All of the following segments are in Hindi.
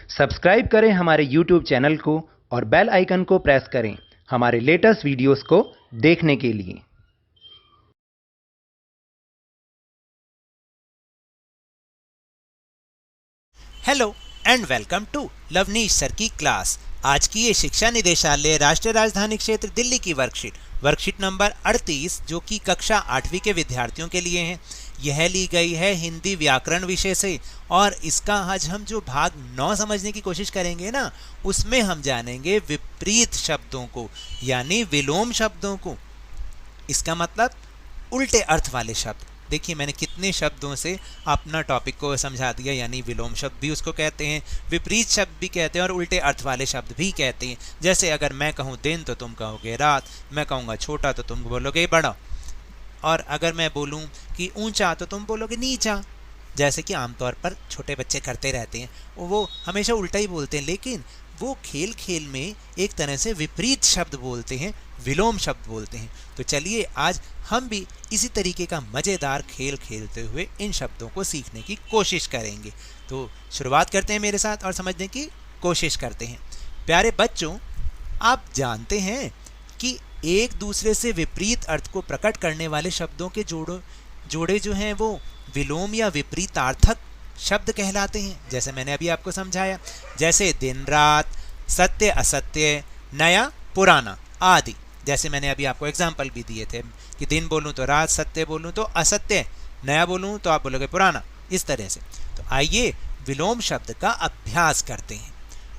सब्सक्राइब करें हमारे YouTube चैनल को और बेल आइकन को प्रेस करें हमारे लेटेस्ट वीडियोस को देखने के लिए। Hello and welcome to Lavneesh sir की क्लास। आज की ये शिक्षा निदेशालय राष्ट्रीय राजधानी क्षेत्र दिल्ली की वर्कशीट नंबर 38 जो कि कक्षा 8वीं के विद्यार्थियों के लिए है। यह ली गई है हिंदी व्याकरण विषय से और इसका आज हम जो भाग 9 समझने की कोशिश करेंगे ना, उसमें हम जानेंगे विपरीत शब्दों को यानी विलोम शब्दों को। इसका मतलब उल्टे अर्थ वाले शब्द। देखिए मैंने कितने शब्दों से अपना टॉपिक को समझा दिया, यानी विलोम शब्द भी उसको कहते हैं, विपरीत शब्द भी कहते हैं और उल्टे अर्थ वाले शब्द भी कहते हैं। जैसे अगर मैं कहूँ दिन तो तुम कहोगे रात, मैं कहूँगा छोटा तो तुम बोलोगे बड़ा, और अगर मैं बोलूँ कि ऊंचा तो तुम बोलोगे नीचा। जैसे कि आमतौर पर छोटे बच्चे करते रहते हैं, वो हमेशा उल्टा ही बोलते हैं, लेकिन वो खेल खेल में एक तरह से विपरीत शब्द बोलते हैं, विलोम शब्द बोलते हैं। तो चलिए आज हम भी इसी तरीके का मज़ेदार खेल खेलते हुए इन शब्दों को सीखने की कोशिश करेंगे। तो शुरुआत करते हैं मेरे साथ और समझने की कोशिश करते हैं। प्यारे बच्चों, आप जानते हैं कि एक दूसरे से विपरीत अर्थ को प्रकट करने वाले शब्दों के जोड़े जो हैं वो विलोम या विपरीतार्थक शब्द कहलाते हैं। जैसे मैंने अभी आपको समझाया, जैसे दिन रात, सत्य असत्य, नया पुराना आदि। जैसे मैंने अभी आपको एग्जाम्पल भी दिए थे कि दिन बोलूँ तो रात, सत्य बोलूँ तो असत्य, नया बोलूँ तो आप बोलोगे पुराना, इस तरह से। तो आइए विलोम शब्द का अभ्यास करते हैं।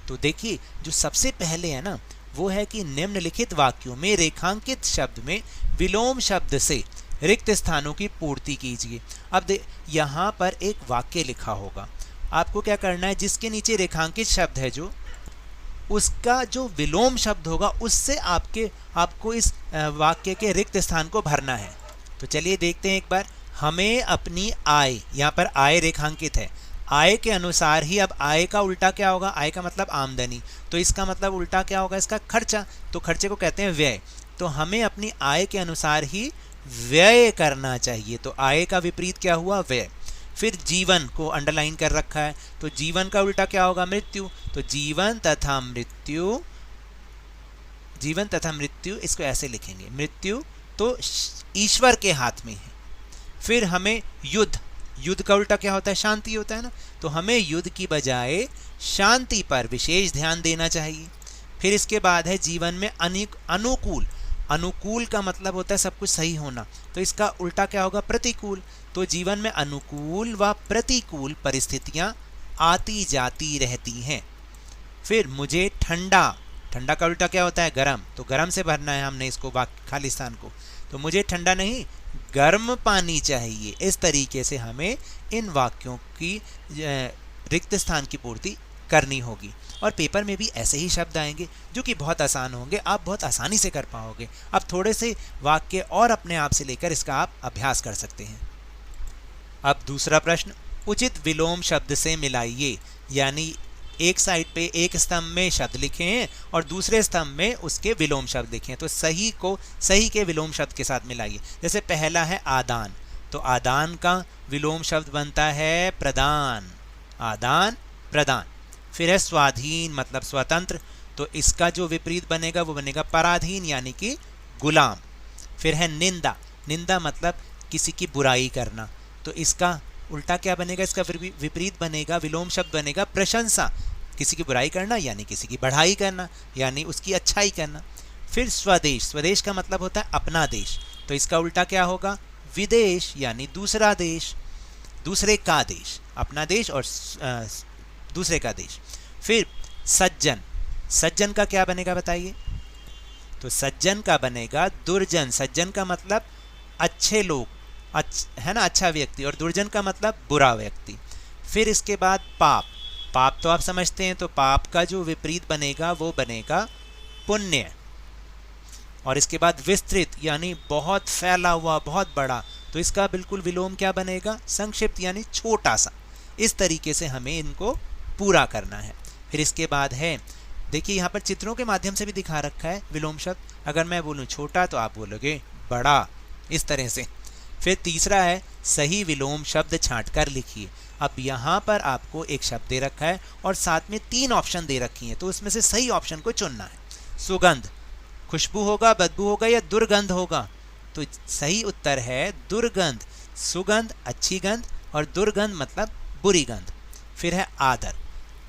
तो देखिए जो सबसे पहले है ना, वो है कि निम्नलिखित वाक्यों में रेखांकित शब्द में विलोम शब्द से रिक्त स्थानों की पूर्ति कीजिए। अब यहाँ पर एक वाक्य लिखा होगा, आपको क्या करना है, जिसके नीचे रेखांकित शब्द है जो उसका जो विलोम शब्द होगा उससे आपको इस वाक्य के रिक्त स्थान को भरना है। तो चलिए देखते हैं एक बार। हमें अपनी आय, यहाँ पर आय रेखांकित है, आय के अनुसार ही, अब आय का उल्टा क्या होगा, आय का मतलब आमदनी, तो इसका मतलब उल्टा क्या होगा इसका, खर्चा। तो खर्चे को कहते हैं व्यय। तो हमें अपनी आय के अनुसार ही व्यय करना चाहिए। तो आय का विपरीत क्या हुआ, व्यय। फिर जीवन को अंडरलाइन कर रखा है, तो जीवन का उल्टा क्या होगा, मृत्यु। तो जीवन तथा मृत्यु इसको ऐसे लिखेंगे, मृत्यु तो ईश्वर के हाथ में है। फिर हमें युद्ध का उल्टा क्या होता है, शांति होता है ना, तो हमें युद्ध की बजाय शांति पर विशेष ध्यान देना चाहिए। फिर इसके बाद है जीवन में अनुकूल का मतलब होता है सब कुछ सही होना, तो इसका उल्टा क्या होगा, प्रतिकूल। तो जीवन में अनुकूल व प्रतिकूल परिस्थितियां आती जाती रहती हैं। फिर मुझे ठंडा का उल्टा क्या होता है, गर्म, तो गर्म से भरना है हमने इसको खाली स्थान को। तो मुझे ठंडा नहीं, गर्म पानी चाहिए। इस तरीके से हमें इन वाक्यों की रिक्त स्थान की पूर्ति करनी होगी। और पेपर में भी ऐसे ही शब्द आएंगे जो कि बहुत आसान होंगे, आप बहुत आसानी से कर पाओगे। अब थोड़े से वाक्य और अपने आप से लेकर इसका आप अभ्यास कर सकते हैं। अब दूसरा प्रश्न, उचित विलोम शब्द से मिलाइए, यानी एक साइड पे एक स्तंभ में शब्द लिखे हैं और दूसरे स्तंभ में उसके विलोम शब्द लिखे हैं, तो सही के विलोम शब्द के साथ मिलाइए। जैसे पहला है आदान, तो आदान का विलोम शब्द बनता है प्रदान, आदान प्रदान। फिर है स्वाधीन मतलब स्वतंत्र, तो इसका जो विपरीत बनेगा वो बनेगा पराधीन यानी कि गुलाम। फिर है निंदा मतलब किसी की बुराई करना, तो इसका उल्टा क्या बनेगा, इसका विपरीत बनेगा, विलोम शब्द बनेगा प्रशंसा, किसी की बुराई करना यानी किसी की बढ़ाई करना यानी उसकी अच्छाई करना। फिर स्वदेश का मतलब होता है अपना देश, तो इसका उल्टा क्या होगा, विदेश यानी दूसरा देश, दूसरे का देश, अपना देश और दूसरे का देश। फिर सज्जन का क्या बनेगा बताइए, तो सज्जन का बनेगा दुर्जन। सज्जन का मतलब अच्छे लोग, है ना, अच्छा व्यक्ति, और दुर्जन का मतलब बुरा व्यक्ति। फिर इसके बाद पाप तो आप समझते हैं, तो पाप का जो विपरीत बनेगा वो बनेगा पुण्य। और इसके बाद विस्तृत यानी बहुत फैला हुआ, बहुत बड़ा, तो इसका बिल्कुल विलोम क्या बनेगा, संक्षिप्त यानी छोटा सा। इस तरीके से हमें इनको पूरा करना है। फिर इसके बाद है, देखिए यहाँ पर चित्रों के माध्यम से भी दिखा रखा है विलोम शब्द। अगर मैं बोलूँ छोटा तो आप बोलोगे बड़ा, इस तरह से। फिर तीसरा है सही विलोम शब्द छांटकर लिखिए। अब यहाँ पर आपको एक शब्द दे रखा है और साथ में 3 ऑप्शन दे रखी हैं, तो उसमें से सही ऑप्शन को चुनना है। सुगंध, खुशबू होगा, बदबू होगा या दुर्गंध होगा? तो सही उत्तर है दुर्गंध। सुगंध अच्छी गंध और दुर्गंध मतलब बुरी गंध। फिर है आदर,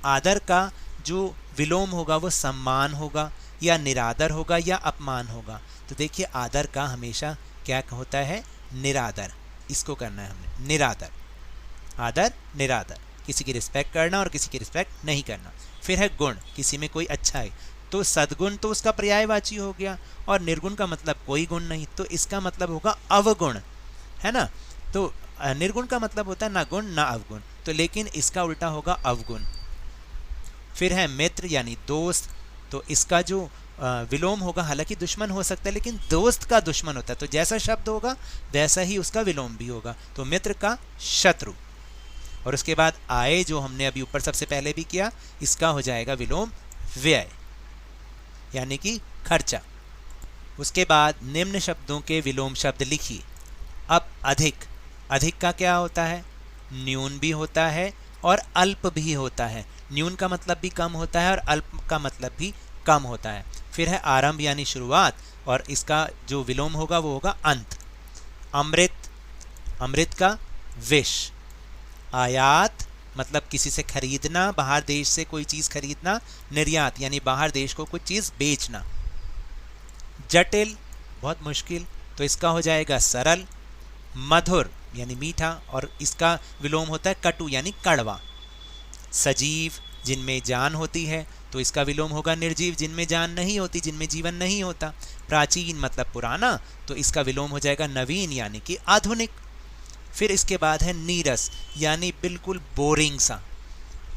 आदर का जो विलोम होगा वो सम्मान होगा या निरादर होगा या अपमान होगा। तो देखिए आदर का हमेशा क्या होता है? निरादर। इसको करना है हमने, निरादर। आदर निरादर, किसी की रिस्पेक्ट करना और किसी की रिस्पेक्ट नहीं करना। फिर है गुण, किसी में कोई अच्छा है, तो सद्गुण तो उसका पर्यायवाची हो गया और निर्गुण का मतलब कोई गुण नहीं, तो इसका मतलब होगा अवगुण, है ना। तो निर्गुण का मतलब होता है ना गुण ना अवगुण, तो लेकिन इसका उल्टा होगा अवगुण। फिर है मित्र यानी दोस्त, तो इसका जो विलोम होगा, हालांकि दुश्मन हो सकता है लेकिन दोस्त का दुश्मन होता है, तो जैसा शब्द होगा वैसा ही उसका विलोम भी होगा। तो मित्र का शत्रु। और उसके बाद आय, जो हमने अभी ऊपर सबसे पहले भी किया, इसका हो जाएगा विलोम व्यय यानी कि खर्चा। उसके बाद निम्न शब्दों के विलोम शब्द लिखिए। अब अधिक, अधिक का क्या होता है? न्यून भी होता है और अल्प भी होता है। न्यून का मतलब भी कम होता है और अल्प का मतलब भी कम होता है। फिर है आरंभ यानी शुरुआत, और इसका जो विलोम होगा वो होगा अंत। अमृत, अमृत का विष। आयात मतलब किसी से खरीदना, बाहर देश से कोई चीज़ खरीदना। निर्यात यानी बाहर देश को कुछ चीज़ बेचना। जटिल बहुत मुश्किल, तो इसका हो जाएगा सरल। मधुर यानी मीठा, और इसका विलोम होता है कटु यानी कड़वा। सजीव जिनमें जान होती है, तो इसका विलोम होगा निर्जीव, जिनमें जान नहीं होती, जिनमें जीवन नहीं होता। प्राचीन मतलब पुराना, तो इसका विलोम हो जाएगा नवीन यानी कि आधुनिक। फिर इसके बाद है नीरस यानी बिल्कुल बोरिंग सा,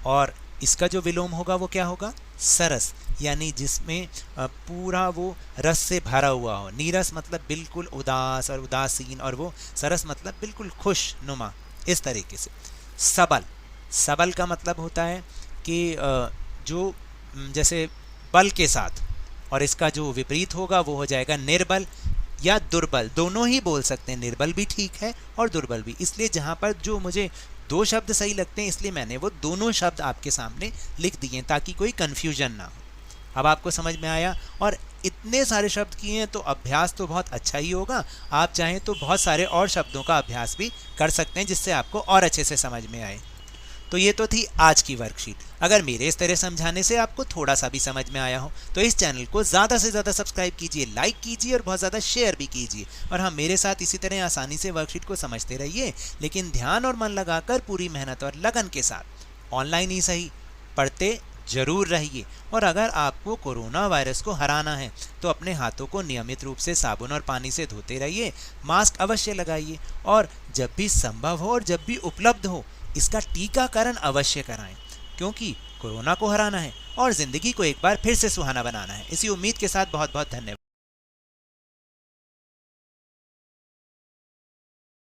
और इसका जो विलोम होगा वो क्या होगा? सरस यानी जिसमें पूरा वो रस से भरा हुआ हो। नीरस मतलब बिल्कुल उदास और उदासीन, और वो सरस मतलब बिल्कुल खुश नुमा, इस तरीके से। सबल, सबल का मतलब होता है कि जो जैसे बल के साथ, और इसका जो विपरीत होगा वो हो जाएगा निर्बल या दुर्बल। दोनों ही बोल सकते हैं, निर्बल भी ठीक है और दुर्बल भी। इसलिए जहाँ पर जो मुझे 2 शब्द सही लगते हैं, इसलिए मैंने वो दोनों शब्द आपके सामने लिख दिए ताकि कोई कन्फ्यूजन ना हो। अब आपको समझ में आया, और इतने सारे शब्द किए हैं तो अभ्यास तो बहुत अच्छा ही होगा। आप चाहें तो बहुत सारे और शब्दों का अभ्यास भी कर सकते हैं जिससे आपको और अच्छे से समझ में आए। तो ये तो थी आज की वर्कशीट। अगर मेरे इस तरह समझाने से आपको थोड़ा सा भी समझ में आया हो तो इस चैनल को ज़्यादा से ज़्यादा सब्सक्राइब कीजिए, लाइक कीजिए और बहुत ज़्यादा शेयर भी कीजिए। और हाँ, मेरे साथ इसी तरह आसानी से वर्कशीट को समझते रहिए, लेकिन ध्यान और मन लगाकर पूरी मेहनत और लगन के साथ ऑनलाइन ही सही पढ़ते जरूर रहिए। और अगर आपको कोरोना वायरस को हराना है तो अपने हाथों को नियमित रूप से साबुन और पानी से धोते रहिए, मास्क अवश्य लगाइए, और जब भी संभव हो और जब भी उपलब्ध हो इसका टीकाकरण अवश्य कराएं, क्योंकि कोरोना को हराना है और ज़िंदगी को एक बार फिर से सुहाना बनाना है। इसी उम्मीद के साथ बहुत बहुत धन्यवाद।